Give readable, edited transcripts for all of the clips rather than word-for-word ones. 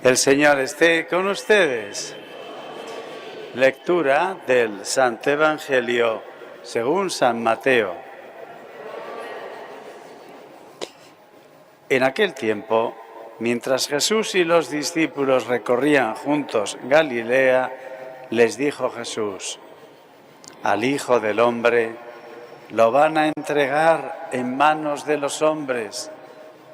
El Señor esté con ustedes. Lectura del Santo Evangelio según San Mateo. En aquel tiempo, mientras Jesús y los discípulos recorrían juntos Galilea, les dijo Jesús: al Hijo del Hombre lo van a entregar en manos de los hombres,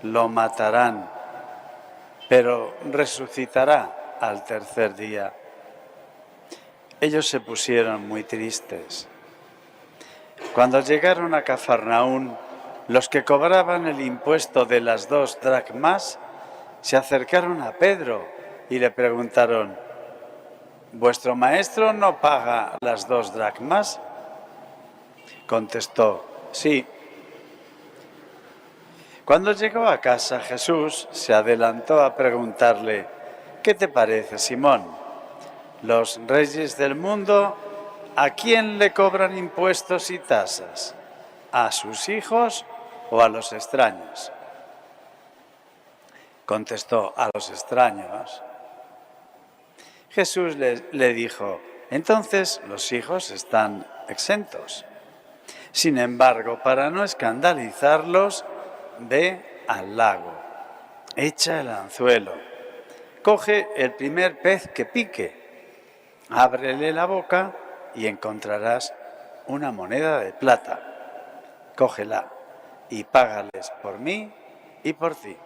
lo matarán, pero resucitará al tercer día. Ellos se pusieron muy tristes. Cuando llegaron a Cafarnaún, los que cobraban el impuesto de las 2 dracmas se acercaron a Pedro y le preguntaron: ¿vuestro maestro no paga las 2 dracmas? Contestó: sí. Cuando llegó a casa, Jesús se adelantó a preguntarle: ¿qué te parece, Simón? ¿Los reyes del mundo a quién le cobran impuestos y tasas? ¿A sus hijos o a los extraños? Contestó: a los extraños. Jesús le dijo: entonces los hijos están exentos. Sin embargo, para no escandalizarlos, ve al lago, echa el anzuelo, coge el primer pez que pique, ábrele la boca y encontrarás una moneda de plata. Cógela y págales por mí y por ti.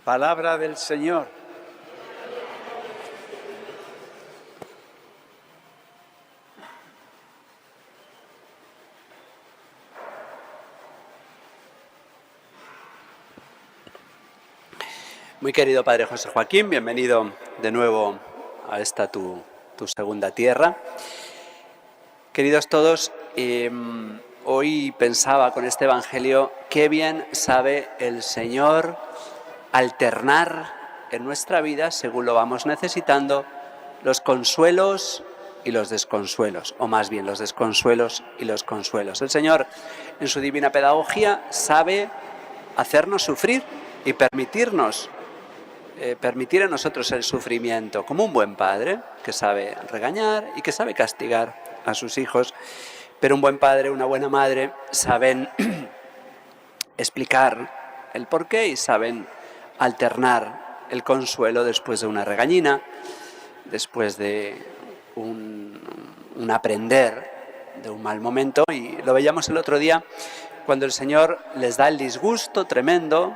Palabra del Señor. Muy querido Padre José Joaquín, bienvenido de nuevo a esta tu segunda tierra. Queridos todos, hoy pensaba con este Evangelio qué bien sabe el Señor alternar en nuestra vida, según lo vamos necesitando, los consuelos y los desconsuelos, o más bien los desconsuelos y los consuelos. El Señor, en su divina pedagogía, sabe hacernos sufrir y permitir en nosotros el sufrimiento, como un buen padre que sabe regañar y que sabe castigar a sus hijos. Pero un buen padre, una buena madre saben explicar el porqué y saben alternar el consuelo después de una regañina, después de un aprender de un mal momento. Y lo veíamos el otro día cuando el Señor les da el disgusto tremendo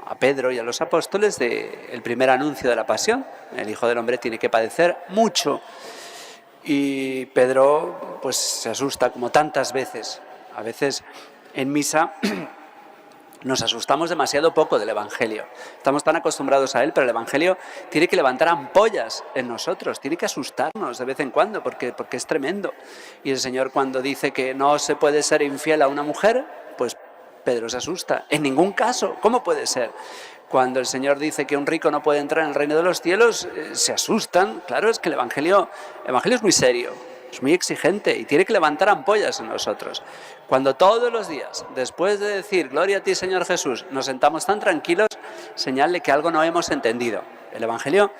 a Pedro y a los apóstoles del primer anuncio de la pasión. El Hijo del Hombre tiene que padecer mucho. Y Pedro pues se asusta como tantas veces. A veces en misa nos asustamos demasiado poco del Evangelio. Estamos tan acostumbrados a él, pero el Evangelio tiene que levantar ampollas en nosotros, tiene que asustarnos de vez en cuando, porque es tremendo. Y el Señor, cuando dice que no se puede ser infiel a una mujer, pues Pedro se asusta. En ningún caso. ¿Cómo puede ser? Cuando el Señor dice que un rico no puede entrar en el reino de los cielos, se asustan. Claro, es que el Evangelio es muy serio, es muy exigente y tiene que levantar ampollas en nosotros. Cuando todos los días, después de decir gloria a ti, Señor Jesús, nos sentamos tan tranquilos, señal de que algo no hemos entendido. El Evangelio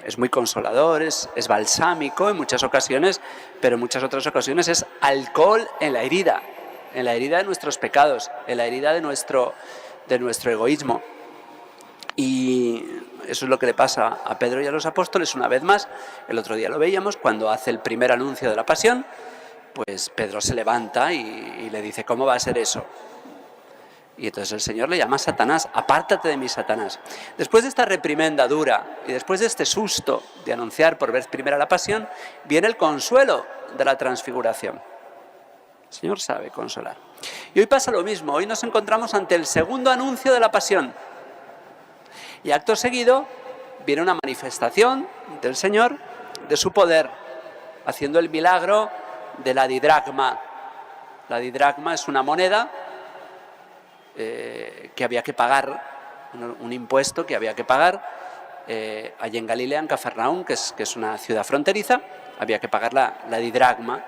es muy consolador, es balsámico en muchas ocasiones, pero en muchas otras ocasiones es alcohol en la herida de nuestros pecados, en la herida de nuestro egoísmo. Y eso es lo que le pasa a Pedro y a los apóstoles una vez más. El otro día lo veíamos, cuando hace el primer anuncio de la pasión, pues Pedro se levanta y le dice: ¿cómo va a ser eso? Y entonces el Señor le llama a Satanás: apártate de mí, Satanás. Después de esta reprimenda dura y después de este susto de anunciar por vez primera la pasión, viene el consuelo de la transfiguración. El Señor sabe consolar. Y hoy pasa lo mismo. Hoy nos encontramos ante el segundo anuncio de la pasión. Y acto seguido viene una manifestación del Señor, de su poder, haciendo el milagro de la didracma. La didracma es una moneda que había que pagar, un impuesto que había que pagar allí en Galilea, en Cafarnaún, que es una ciudad fronteriza. Había que pagar la didracma.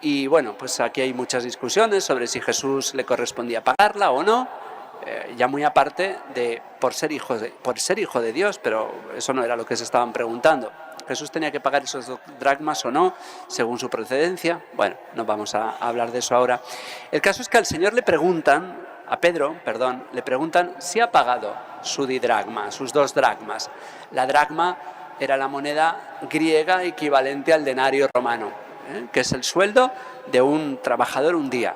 Y bueno, pues aquí hay muchas discusiones sobre si Jesús le correspondía pagarla o no. ya muy aparte de por ser hijo de Dios, pero eso no era lo que se estaban preguntando. ¿Jesús tenía que pagar esos 2 dracmas o no, según su procedencia? Bueno, no vamos a hablar de eso ahora. El caso es que al Señor le preguntan, a Pedro, perdón, le preguntan si ha pagado su didracma, sus 2 dracmas. La dracma era la moneda griega equivalente al denario romano, que es el sueldo de un trabajador un día.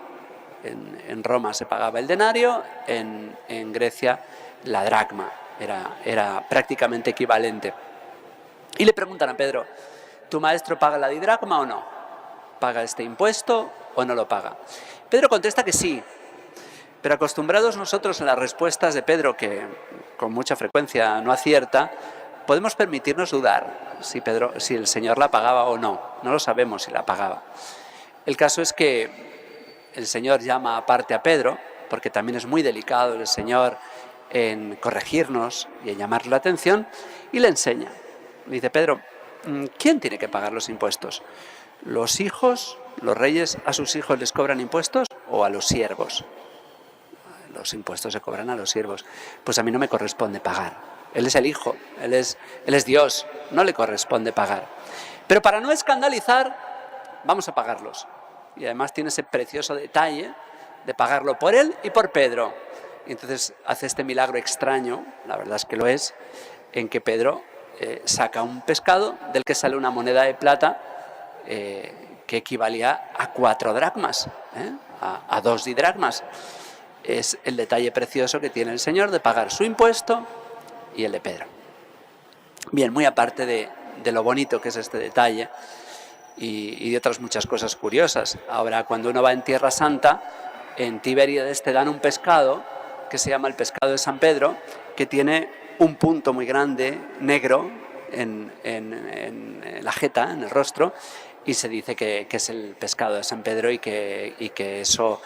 En Roma se pagaba el denario, en Grecia la dracma, era prácticamente equivalente. Y le preguntan a Pedro, ¿tu maestro paga la didracma o no? ¿Paga este impuesto o no lo paga? Pedro contesta que sí, pero acostumbrados nosotros a las respuestas de Pedro, que con mucha frecuencia no acierta, podemos permitirnos dudar si el Señor la pagaba o no. No lo sabemos si la pagaba. El caso es que el Señor llama aparte a Pedro, porque también es muy delicado el Señor en corregirnos y en llamar la atención, y le enseña. Le dice, Pedro, ¿quién tiene que pagar los impuestos? ¿Los hijos, los reyes a sus hijos les cobran impuestos o a los siervos? Los impuestos se cobran a los siervos. Pues a mí no me corresponde pagar. Él es el hijo, él es Dios, no le corresponde pagar. Pero para no escandalizar, vamos a pagarlos. Y además tiene ese precioso detalle de pagarlo por él y por Pedro. Y entonces hace este milagro extraño, la verdad es que lo es, en que Pedro saca un pescado del que sale una moneda de plata que equivalía a 4 dracmas, a 2 didracmas. Es el detalle precioso que tiene el Señor de pagar su impuesto y el de Pedro. Bien, muy aparte de lo bonito que es este detalle, y de otras muchas cosas curiosas. Ahora, cuando uno va en Tierra Santa, en Tiberíades te dan un pescado que se llama el pescado de San Pedro, que tiene un punto muy grande, negro, en la jeta, en el rostro, y se dice que es el pescado de San Pedro y que eso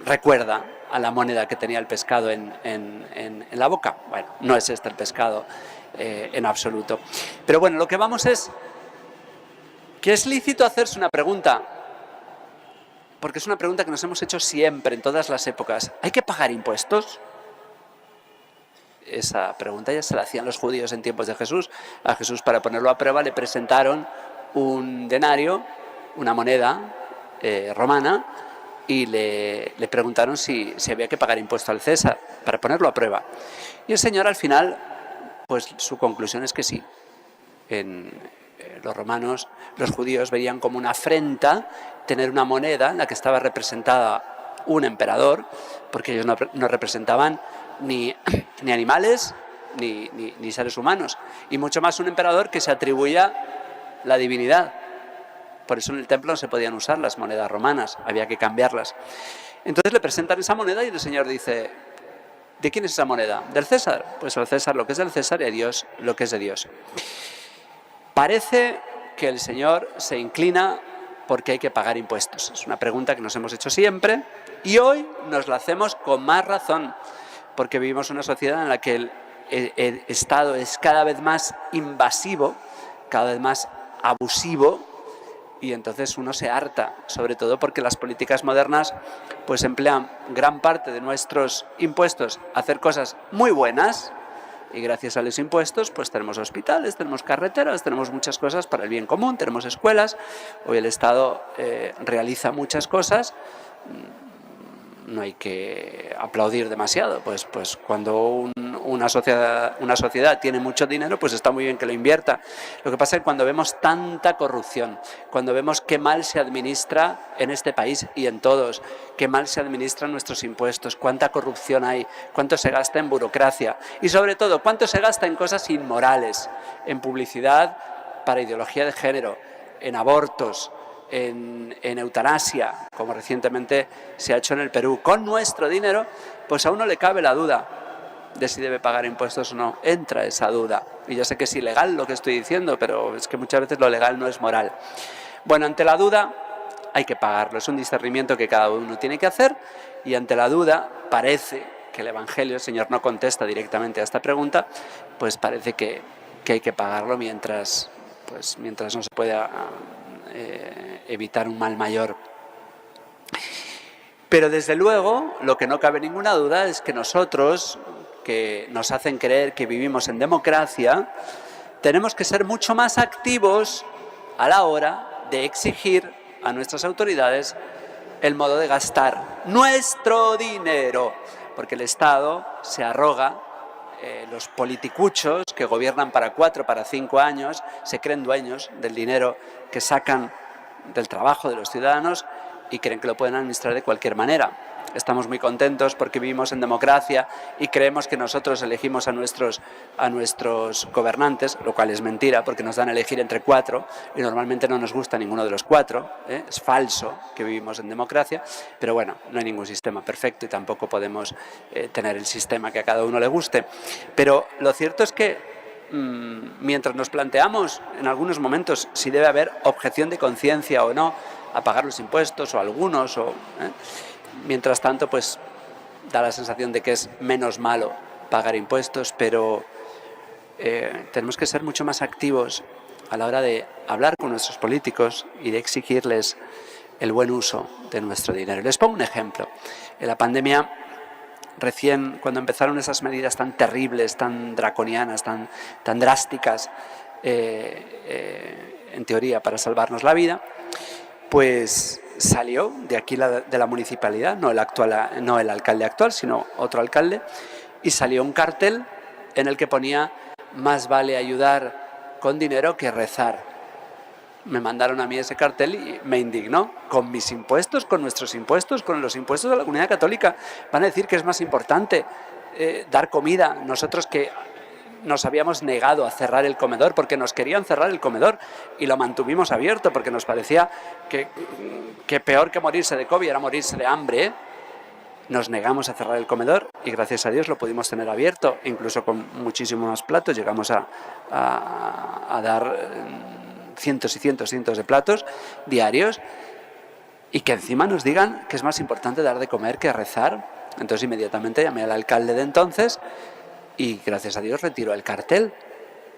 recuerda a la moneda que tenía el pescado en la boca. Bueno, no es este el pescado en absoluto. Pero bueno, lo que vamos es que es lícito hacerse una pregunta, porque es una pregunta que nos hemos hecho siempre, en todas las épocas. ¿Hay que pagar impuestos? Esa pregunta ya se la hacían los judíos en tiempos de Jesús. A Jesús, para ponerlo a prueba, le presentaron un denario, una moneda romana, y le preguntaron si había que pagar impuesto al César, para ponerlo a prueba. Y el Señor, al final, pues su conclusión es que sí. Los romanos, los judíos veían como una afrenta tener una moneda en la que estaba representada un emperador, porque ellos no representaban ni animales ni seres humanos, y mucho más un emperador que se atribuía la divinidad. Por eso en el templo no se podían usar las monedas romanas, había que cambiarlas. Entonces le presentan esa moneda y el Señor dice, ¿de quién es esa moneda? ¿Del César? Pues al César lo que es del César y a Dios lo que es de Dios. Parece que el Señor se inclina porque hay que pagar impuestos. Es una pregunta que nos hemos hecho siempre y hoy nos la hacemos con más razón, porque vivimos en una sociedad en la que el Estado es cada vez más invasivo, cada vez más abusivo, y entonces uno se harta, sobre todo porque las políticas modernas pues emplean gran parte de nuestros impuestos a hacer cosas muy buenas, y gracias a los impuestos pues tenemos hospitales, tenemos carreteras, tenemos muchas cosas para el bien común, tenemos escuelas. Hoy el Estado realiza muchas cosas. No hay que aplaudir demasiado, pues cuando una sociedad tiene mucho dinero, pues está muy bien que lo invierta. Lo que pasa es que cuando vemos tanta corrupción, cuando vemos qué mal se administra en este país y en todos, qué mal se administran nuestros impuestos, cuánta corrupción hay, cuánto se gasta en burocracia y sobre todo cuánto se gasta en cosas inmorales, en publicidad para ideología de género, en abortos, en eutanasia, como recientemente se ha hecho en el Perú, con nuestro dinero, pues a uno le cabe la duda de si debe pagar impuestos o no. Entra esa duda. Y yo sé que es ilegal lo que estoy diciendo, pero es que muchas veces lo legal no es moral. Bueno, ante la duda hay que pagarlo. Es un discernimiento que cada uno tiene que hacer, y ante la duda parece que el Evangelio, el Señor no contesta directamente a esta pregunta, pues parece que hay que pagarlo mientras no se pueda evitar un mal mayor. Pero desde luego, lo que no cabe ninguna duda es que nosotros, que nos hacen creer que vivimos en democracia, tenemos que ser mucho más activos a la hora de exigir a nuestras autoridades el modo de gastar nuestro dinero, porque el Estado se arroga, los politicuchos que gobiernan para 4, para 5 años, se creen dueños del dinero que sacan del trabajo de los ciudadanos y creen que lo pueden administrar de cualquier manera. Estamos muy contentos porque vivimos en democracia y creemos que nosotros elegimos a nuestros gobernantes, lo cual es mentira porque nos dan a elegir entre 4 y normalmente no nos gusta ninguno de los 4. Es falso que vivimos en democracia, pero bueno, no hay ningún sistema perfecto y tampoco podemos tener el sistema que a cada uno le guste. Pero lo cierto es que mientras nos planteamos en algunos momentos si debe haber objeción de conciencia o no a pagar los impuestos o algunos, mientras tanto, pues da la sensación de que es menos malo pagar impuestos, pero tenemos que ser mucho más activos a la hora de hablar con nuestros políticos y de exigirles el buen uso de nuestro dinero. Les pongo un ejemplo. En la pandemia, recién cuando empezaron esas medidas tan terribles, tan draconianas, tan drásticas, en teoría para salvarnos la vida, pues salió de aquí de la municipalidad, no el alcalde actual, sino otro alcalde, y salió un cartel en el que ponía: más vale ayudar con dinero que rezar. Me mandaron a mí ese cartel y me indignó. Con mis impuestos, con nuestros impuestos, con los impuestos de la comunidad católica, van a decir que es más importante dar comida. Nosotros que nos habíamos negado a cerrar el comedor porque nos querían cerrar el comedor y lo mantuvimos abierto porque nos parecía que peor que morirse de COVID era morirse de hambre. Nos negamos a cerrar el comedor y gracias a Dios lo pudimos tener abierto, incluso con muchísimos más platos. Llegamos a dar cientos y cientos de platos diarios y que encima nos digan que es más importante dar de comer que rezar. Entonces inmediatamente llamé al alcalde de entonces y gracias a Dios retiró el cartel.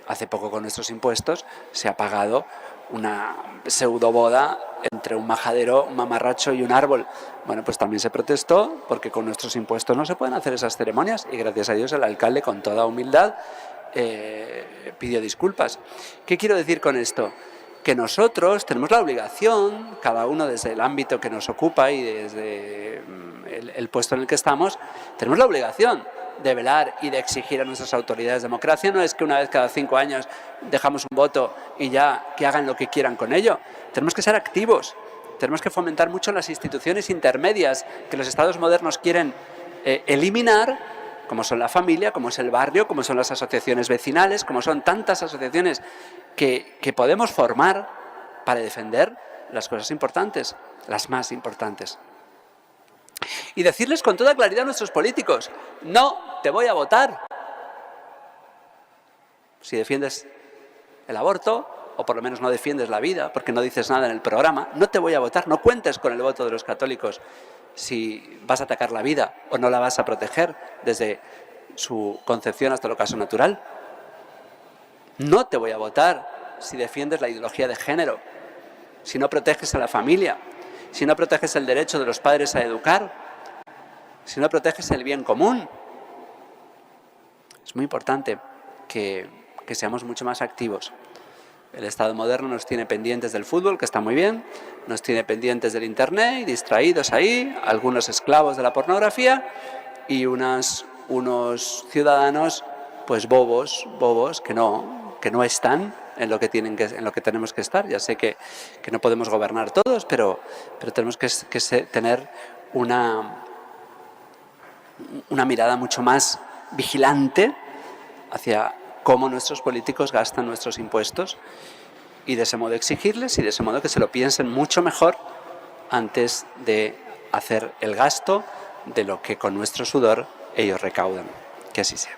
Hace poco con nuestros impuestos se ha pagado una pseudo boda entre un majadero, un mamarracho y un árbol. Bueno, pues también se protestó porque con nuestros impuestos no se pueden hacer esas ceremonias y gracias a Dios el alcalde con toda humildad pidió disculpas. ¿Qué quiero decir con esto? Que nosotros tenemos la obligación, cada uno desde el ámbito que nos ocupa y desde el puesto en el que estamos, tenemos la obligación de velar y de exigir a nuestras autoridades democracia. No es que una vez cada 5 años dejamos un voto y ya que hagan lo que quieran con ello. Tenemos que ser activos, tenemos que fomentar mucho las instituciones intermedias que los estados modernos quieren eliminar, como son la familia, como es el barrio, como son las asociaciones vecinales, como son tantas asociaciones que podemos formar para defender las cosas importantes, las más importantes. Y decirles con toda claridad a nuestros políticos: no te voy a votar si defiendes el aborto, o por lo menos no defiendes la vida, porque no dices nada en el programa. No te voy a votar, no cuentes con el voto de los católicos si vas a atacar la vida o no la vas a proteger desde su concepción hasta el ocaso natural. No te voy a votar si defiendes la ideología de género, si no proteges a la familia, si no proteges el derecho de los padres a educar, si no proteges el bien común. Es muy importante que seamos mucho más activos. El Estado moderno nos tiene pendientes del fútbol, que está muy bien, nos tiene pendientes del internet y distraídos ahí, algunos esclavos de la pornografía y unos ciudadanos pues bobos que no están en lo que tenemos que estar. Ya sé que no podemos gobernar todos, pero tenemos que tener una mirada mucho más vigilante hacia cómo nuestros políticos gastan nuestros impuestos y de ese modo exigirles y de ese modo que se lo piensen mucho mejor antes de hacer el gasto de lo que con nuestro sudor ellos recaudan. Que así sea.